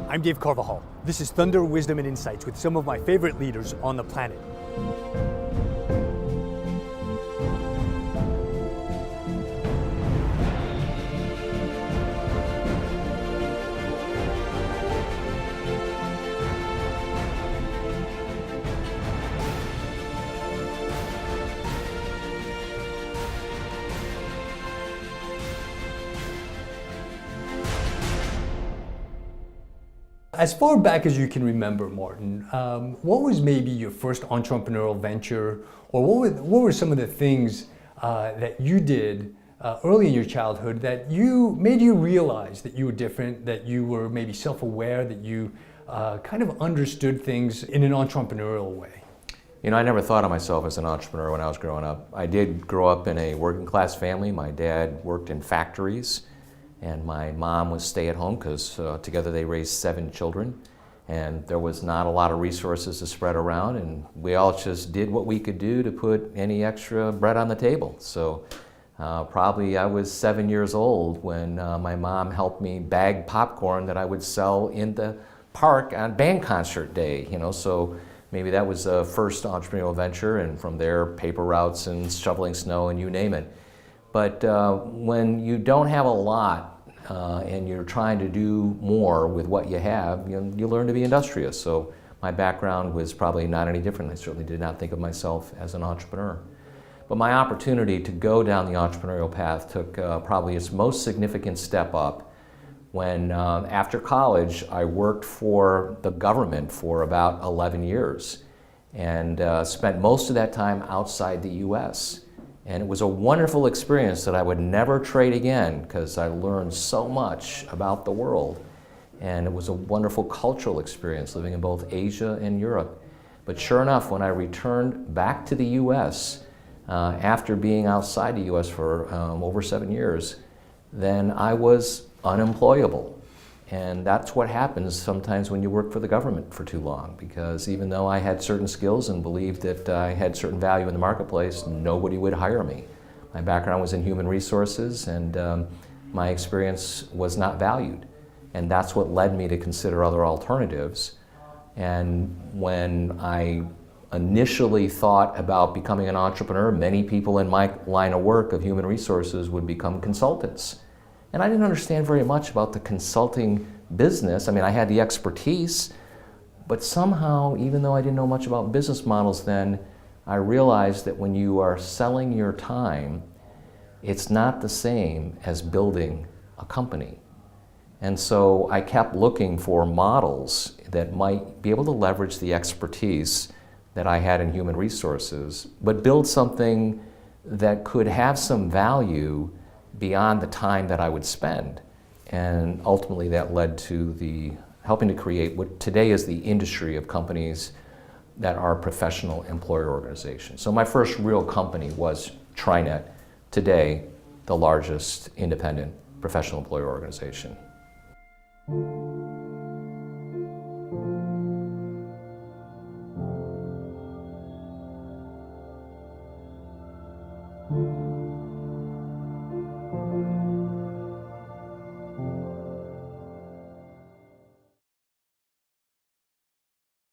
I'm Dave Carvajal. This is Thunder, Wisdom, and Insights with some of my favorite leaders on the planet. As far back as you can remember, Martin, what was maybe your first entrepreneurial venture, or what were some of the things that you did early in your childhood that made you realize that you were different, that you were maybe self-aware, that you kind of understood things in an entrepreneurial way? You know, I never thought of myself as an entrepreneur when I was growing up. I did grow up in a working class family. My dad worked in factories, and my mom was stay-at-home because together they raised 7 children, and there was not a lot of resources to spread around, and we all just did what we could do to put any extra bread on the table. So probably I was 7 years old when my mom helped me bag popcorn that I would sell in the park on band concert day, you know, so maybe that was the first entrepreneurial venture, and from there paper routes and shoveling snow and you name it. But when you don't have a lot and you're trying to do more with what you have, you learn to be industrious. So my background was probably not any different. I certainly did not think of myself as an entrepreneur. But my opportunity to go down the entrepreneurial path took probably its most significant step up when after college I worked for the government for about 11 years and spent most of that time outside the US. And it was a wonderful experience that I would never trade again because I learned so much about the world. And it was a wonderful cultural experience living in both Asia and Europe. But sure enough, when I returned back to the US, after being outside the US for over 7 years, then I was unemployable. And that's what happens sometimes when you work for the government for too long, because even though I had certain skills and believed that I had certain value in the marketplace, nobody would hire me. My background was in human resources, and my experience was not valued. And that's what led me to consider other alternatives. And when I initially thought about becoming an entrepreneur, many people in my line of work of human resources would become consultants. And I didn't understand very much about the consulting business. I mean, I had the expertise, but somehow, even though I didn't know much about business models then, I realized that when you are selling your time, it's not the same as building a company. And so I kept looking for models that might be able to leverage the expertise that I had in human resources, but build something that could have some value beyond the time that I would spend. And ultimately that led to helping to create what today is the industry of companies that are professional employer organizations. So my first real company was TriNet, today the largest independent professional employer organization.